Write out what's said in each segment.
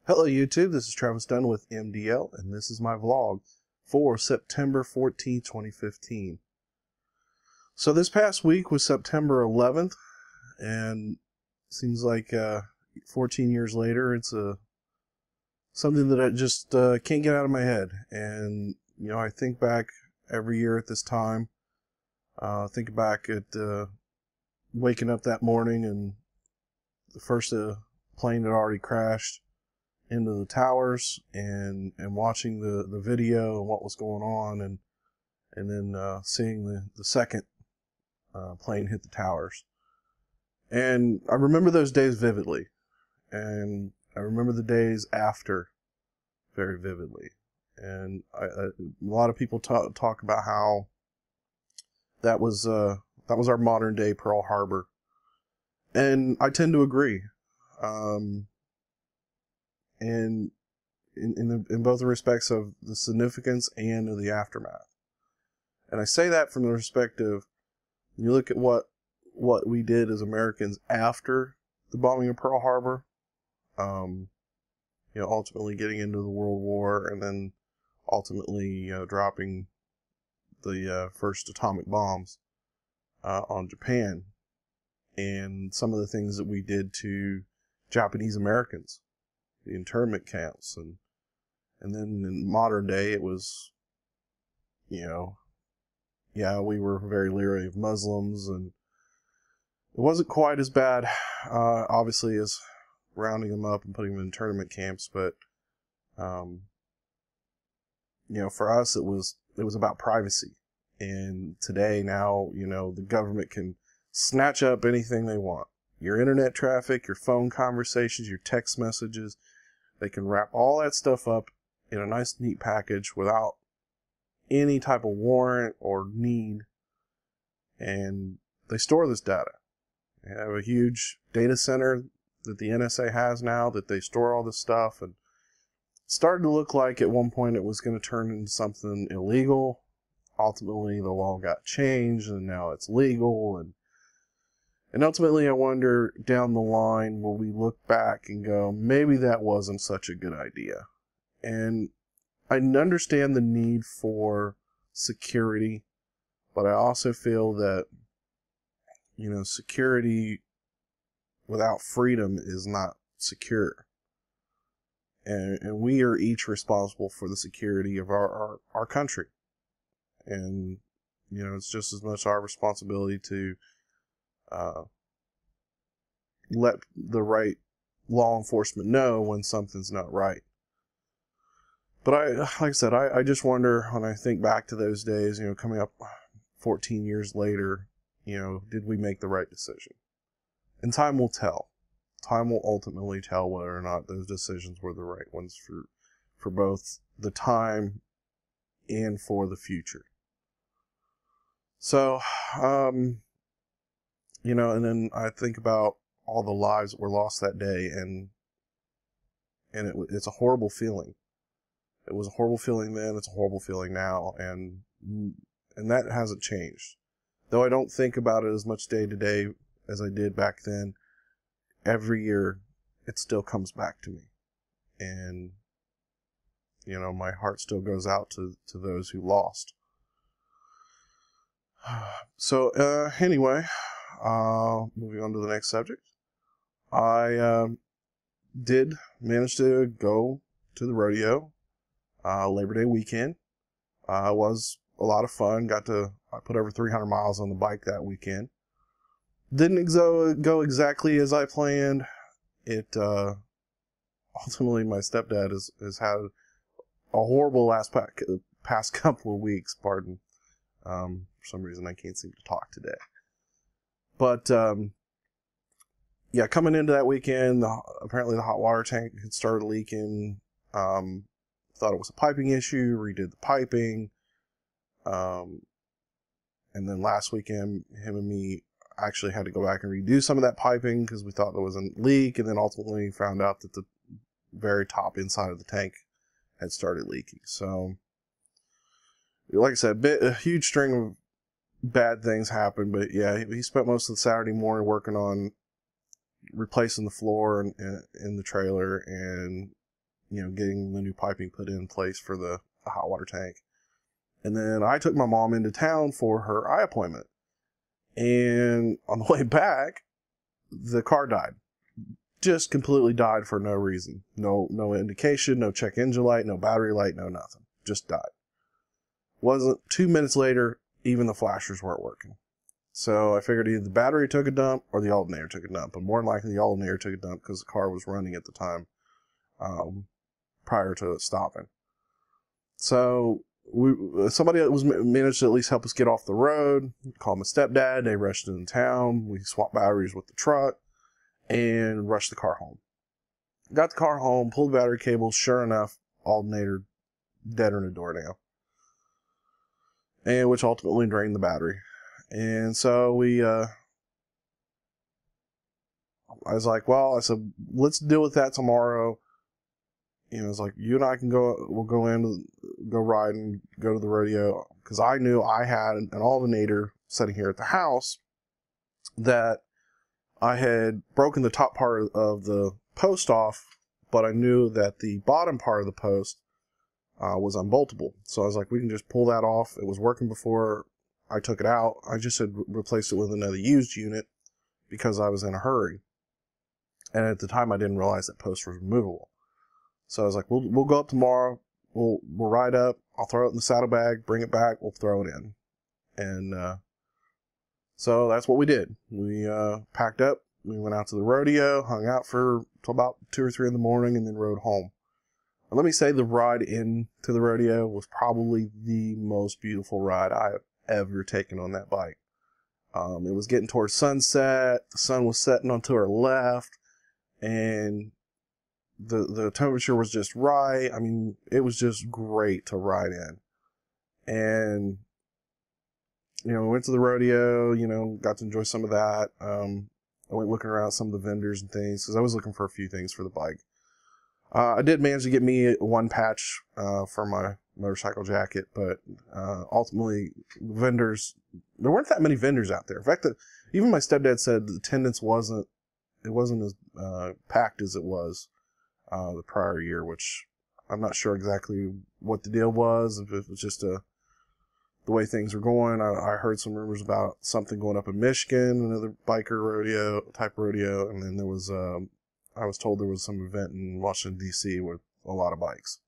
Hello YouTube, this is Travis Dunn with MDL, and this is my vlog for September 14, 2015. So this past week was September 11th, and it seems like 14 years later, it's something that I just can't get out of my head. And, you know, I think back every year at this time, think back at waking up that morning and the first plane had already crashed into the towers, and watching the video and what was going on, and then seeing the second plane hit the towers. And I remember those days vividly, and I remember the days after very vividly. And a lot of people talk about how that was our modern day Pearl Harbor, and I tend to agree. And in both the respects of the significance and of the aftermath. And I say that from the perspective, when you look at what we did as Americans after the bombing of Pearl Harbor, you know, ultimately getting into the World War, and then ultimately dropping the first atomic bombs on Japan, and some of the things that we did to Japanese Americans, the internment camps, and then in modern day it was, you know, yeah, we were very leery of Muslims, and it wasn't quite as bad, obviously, as rounding them up and putting them in internment camps, but you know, for us it was about privacy. And today, now, you know, the government can snatch up anything they want. Your internet traffic, your phone conversations, your text messages. They can wrap all that stuff up in a nice, neat package without any type of warrant or need. And they store this data. They have a huge data center that the NSA has now that they store all this stuff. And it started to look like at one point it was going to turn into something illegal. Ultimately, the law got changed, and now it's legal. And ultimately, I wonder, down the line, will we look back and go, maybe that wasn't such a good idea? And I understand the need for security, but I also feel that, you know, security without freedom is not secure. And we are each responsible for the security of our country. And, you know, it's just as much our responsibility to let the right law enforcement know when something's not right. But like I said, I just wonder, when I think back to those days, you know, coming up 14 years later, you know, did we make the right decision? And time will tell. Time will ultimately tell whether or not those decisions were the right ones for both the time and for the future. So, you know, and then I think about all the lives that were lost that day, and it's a horrible feeling. It was a horrible feeling then, it's a horrible feeling now, and that hasn't changed. Though I don't think about it as much day to day as I did back then, every year it still comes back to me. And, you know, my heart still goes out to those who lost. So, anyway, moving on to the next subject. I did manage to go to the rodeo Labor Day weekend. It was a lot of fun. I put over 300 miles on the bike that weekend. Didn't go exactly as I planned. It ultimately, my stepdad has had a horrible past couple of weeks. Pardon. For some reason, I can't seem to talk today. But yeah, coming into that weekend, apparently the hot water tank had started leaking. Thought it was a piping issue, redid the piping. And then last weekend, him and me actually had to go back and redo some of that piping because we thought there was a leak, and then ultimately found out that the very top inside of the tank had started leaking. So, like I said, a huge string of bad things happened, but yeah, he spent most of the Saturday morning working on replacing the floor in the trailer, and getting the new piping put in place for the hot water tank. And then I took my mom into town for her eye appointment. And on the way back, the car died. Just completely died for no reason. No indication, no check engine light, no battery light, no nothing. Just died. Wasn't 2 minutes later, even the flashers weren't working. So I figured either the battery took a dump or the alternator took a dump. But more than likely, the alternator took a dump because the car was running at the time prior to it stopping. So somebody managed to at least help us get off the road. Called my stepdad. They rushed into town. We swapped batteries with the truck and rushed the car home. Got the car home, pulled the battery cable. Sure enough, alternator dead in the door now. And which ultimately drained the battery. And so I was like, well, I said, let's deal with that tomorrow. It's like, you and I we'll go ride and go to the rodeo. Because I knew I had an alternator sitting here at the house that I had broken the top part of the post off, but I knew that the bottom part of the post was unboltable. So I was like, we can just pull that off. It was working before I took it out. I just had replaced it with another used unit because I was in a hurry. And at the time, I didn't realize that post was removable. So I was like, we'll go up tomorrow. We'll ride up. I'll throw it in the saddlebag, bring it back. We'll throw it in. And so that's what we did. We packed up. We went out to the rodeo, hung out till about 2 or 3 in the morning, and then rode home. And let me say the ride into the rodeo was probably the most beautiful ride I have ever taken on that bike. It was getting towards sunset. The sun was setting onto our left, and the temperature was just right. I mean, it was just great to ride in. And, we went to the rodeo, got to enjoy some of that. I went looking around at some of the vendors and things because I was looking for a few things for the bike. I did manage to get me one patch for my motorcycle jacket, but ultimately, vendors, there weren't that many vendors out there. In fact, even my stepdad said the attendance wasn't as packed as it was the prior year, which I'm not sure exactly what the deal was. If it was just the way things were going. I heard some rumors about something going up in Michigan, another biker type rodeo, and then there was I was told there was some event in Washington D.C. with a lot of bikes.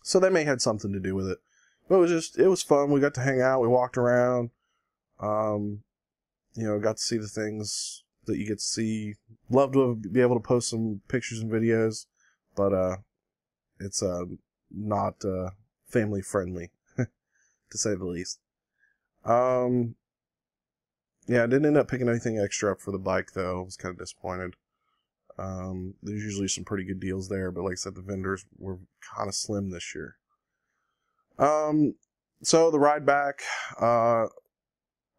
So that may have had something to do with it. But it was fun. We got to hang out. We walked around. Got to see the things that you get to see. Love to be able to post some pictures and videos, but it's not family friendly, to say the least. I didn't end up picking anything extra up for the bike, though. I was kind of disappointed. There's usually some pretty good deals there, but like I said, the vendors were kind of slim this year. So the ride back, I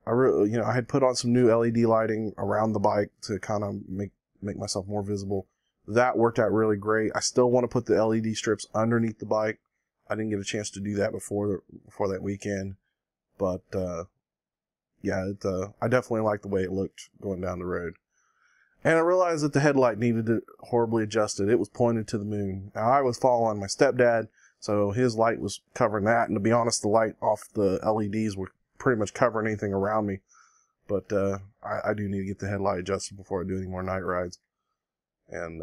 had put on some new LED lighting around the bike to kind of make myself more visible. That worked out really great. I still want to put the LED strips underneath the bike. I didn't get a chance to do that before that weekend, but I definitely liked the way it looked going down the road. And I realized that the headlight needed to horribly adjusted. It was pointed to the moon. Now, I was following my stepdad, so his light was covering that. And to be honest, the light off the LEDs were pretty much covering anything around me. But I do need to get the headlight adjusted before I do any more night rides. And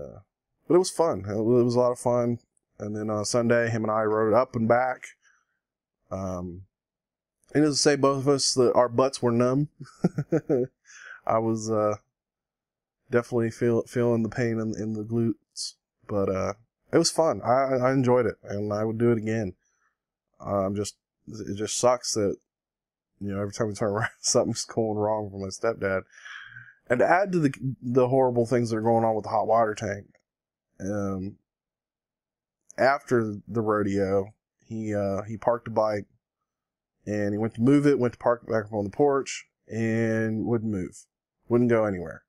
but it was fun. It was a lot of fun. And then on Sunday, him and I rode up and back. And as I say, both of us, our butts were numb. I was definitely feeling the pain in the glutes, but it was fun. I enjoyed it, and I would do it again. It just sucks that every time we turn around, something's going wrong for my stepdad. And to add to the horrible things that are going on with the hot water tank, after the rodeo, he parked the bike, and he went to move it, went to park it back up on the porch, and wouldn't move, wouldn't go anywhere.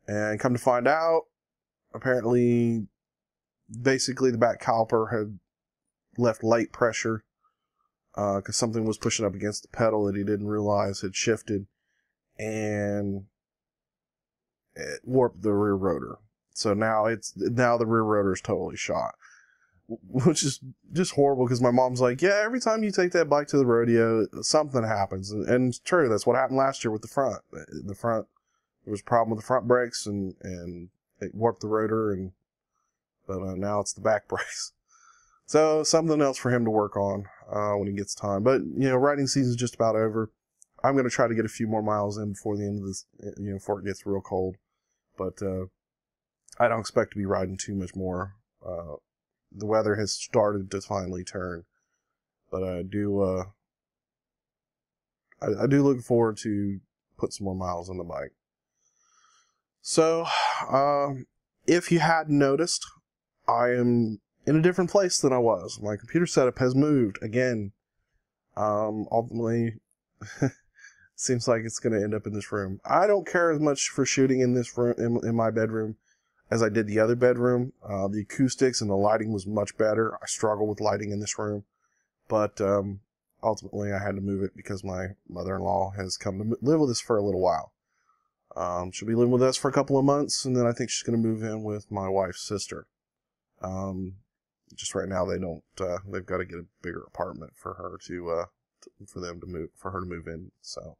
And come to find out, apparently, basically the back caliper had left light pressure because something was pushing up against the pedal that he didn't realize had shifted, and it warped the rear rotor. So now the rear rotor is totally shot. which is just horrible because my mom's like, yeah, every time you take that bike to the rodeo, something happens. And it's true. That's what happened last year with the front. The front, there was a problem with the front brakes and it warped the rotor, but now it's the back brakes. So something else for him to work on when he gets time. But, riding season's just about over. I'm going to try to get a few more miles in before the end of this, before it gets real cold. But I don't expect to be riding too much more. The weather has started to finally turn. But I do look forward to put some more miles on the bike. So, if you hadn't noticed, I am in a different place than I was. My computer setup has moved again. Ultimately, seems like it's going to end up in this room. I don't care as much for shooting in this room, in my bedroom, as I did the other bedroom. The acoustics and the lighting was much better. I struggle with lighting in this room, but ultimately I had to move it because my mother-in-law has come to live with us for a little while. She'll be living with us for a couple of months, and then I think she's going to move in with my wife's sister. Just right now they don't, they've got to get a bigger apartment for her for her to move in. So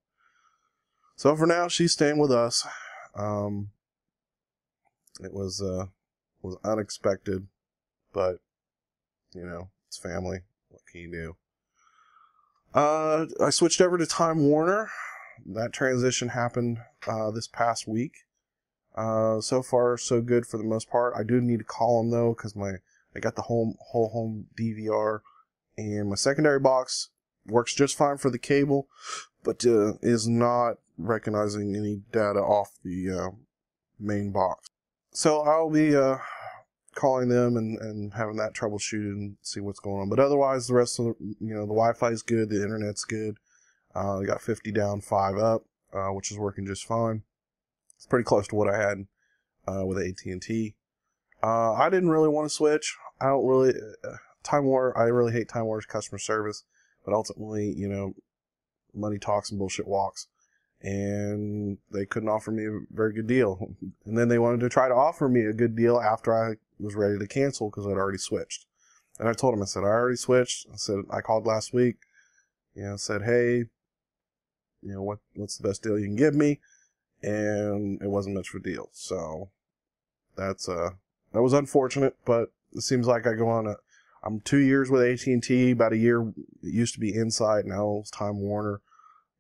for now she's staying with us. It was unexpected, but it's family. What can you do? I switched over to Time Warner. That transition happened, this past week. So far so good for the most part. I do need to call them though, because I got the whole home DVR, and my secondary box works just fine for the cable, but is not recognizing any data off the main box. So I'll be calling them and having that troubleshooted and see what's going on. But otherwise, the rest of the Wi-Fi is good, the internet's good. I got 50 down, 5 up, which is working just fine. It's pretty close to what I had with AT&T. I didn't really want to switch. I don't really Time Warner. I really hate Time Warner's customer service, but ultimately, money talks and bullshit walks, and they couldn't offer me a very good deal. And then they wanted to try to offer me a good deal after I was ready to cancel because I'd already switched. And I told them, I said, I already switched. I said, I called last week. Said, hey, what's the best deal you can give me? And it wasn't much of a deal. So that was unfortunate, but it seems like I'm 2 years with AT&T, about a year. It used to be Insight, now it's Time Warner.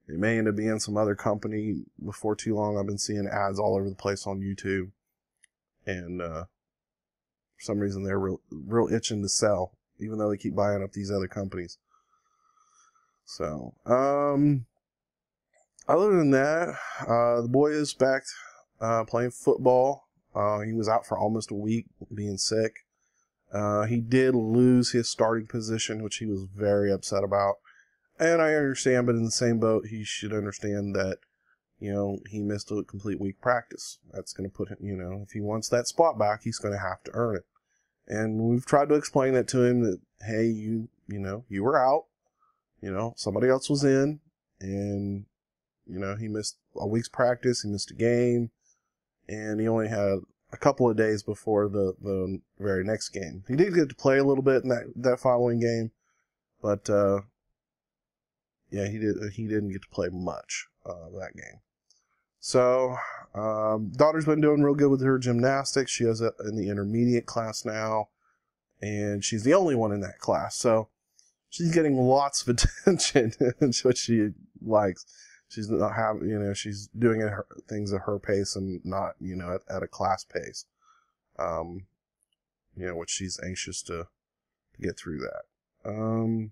It may end up being some other company before too long. I've been seeing ads all over the place on YouTube, and for some reason they're real itching to sell, even though they keep buying up these other companies. So, other than that, the boy is back playing football. He was out for almost a week being sick. He did lose his starting position, which he was very upset about. And I understand, but in the same boat, he should understand that, he missed a complete week practice. That's going to put him, if he wants that spot back, he's going to have to earn it. And we've tried to explain that to him that, hey, you were out, somebody else was in, and, he missed a week's practice, he missed a game, and he only had a couple of days before the very next game. He did get to play a little bit in that following game, but, yeah, he didn't get to play much that game. So, daughter's been doing real good with her gymnastics. She is in the intermediate class now, and she's the only one in that class. So, she's getting lots of attention, which what she likes. She's not having, she's doing things at her pace and not, at a class pace. Which she's anxious to get through that.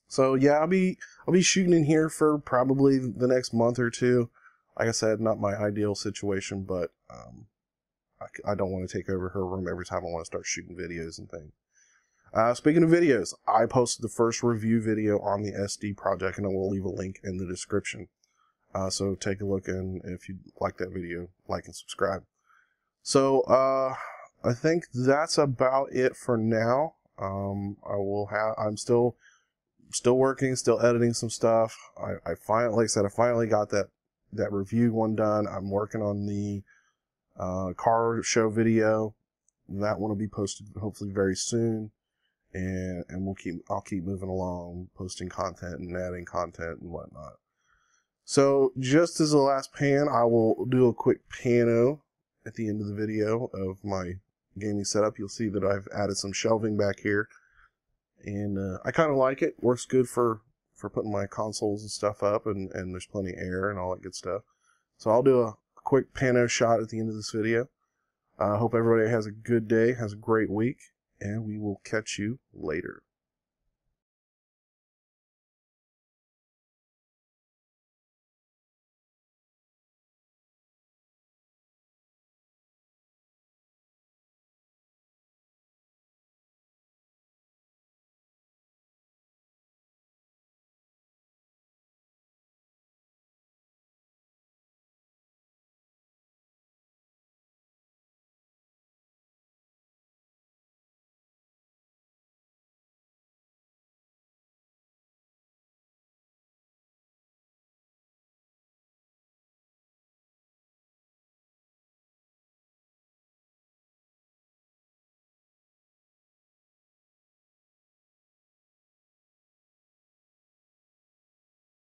So yeah, I'll be shooting in here for probably the next month or two. Like I said, not my ideal situation, but I don't want to take over her room every time I want to start shooting videos and things. Speaking of videos, I posted the first review video on the SD project, and I will leave a link in the description. So take a look, and if you like that video, like and subscribe. So I think that's about it for now. I'm still working, still editing some stuff. I finally got that review one done. I'm working on the car show video, that one will be posted hopefully very soon, and I'll keep moving along, posting content and adding content and whatnot. So just as a last pan, I will do a quick pano at the end of the video of my gaming setup. You'll see that I've added some shelving back here, and I kind of like it. Works good for putting my consoles and stuff up, and there's plenty of air and all that good stuff. So I'll do a quick pano shot at the end of this video. I hope everybody has a good day, has a great week, and we will catch you later.